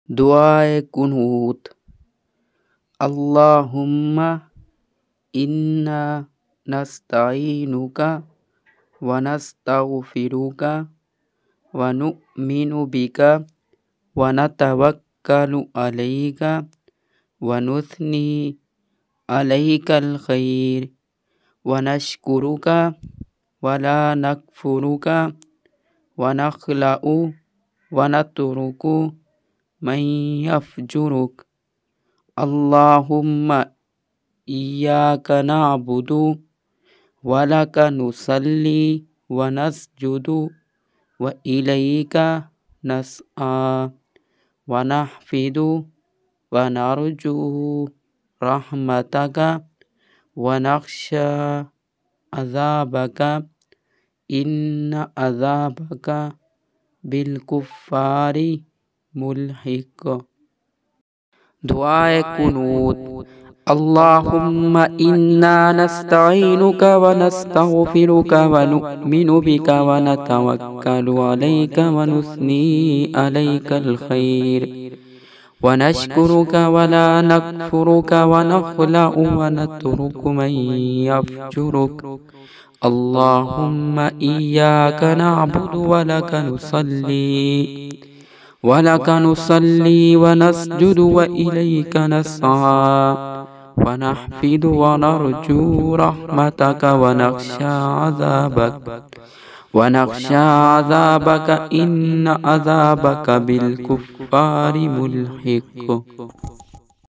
दुआए कुनूत। अल्लाहुम्मा इन्ना नस्तईनुका व नस्तगफिरुका व नु'मिनु बिका व नतवक्कलु अलैका व नुथनी अलैकल खैर व नशकुरुका व ला नकफुरुका व नखलउ व नतरुकु मन यफजुरुक। अल्लाहुम्मा इय्याका नअबुदु व लका नुसल्ली व नस्जुदु व इलैका नस्आ व नहफिदु व नरजू रहमतका व नख्शा अज़ाबका इन्न अज़ाबका बिलकुफ़ारि मुल्हिक। दुआए कुनूत। अल्लाहुम्मा इन्ना नस्तईनुका व नस्तगफिरुका व नु'मिनु बिका व नतवक्कलु अलैका व नुस्नी अलैकल खैर व नशकुरुका व ला नकफुरुका व नखलउ व नतरुकु मन यफजुरुक। अल्लाहुम्मा इय्याका नअबुदु व नस्जुदु व इलैका नस्आ व नहफिदु व नरजू रहमतका व नख्शा अज़ाबका इन्न अज़ाबका बिलकुफ़ारि मुल्हिक।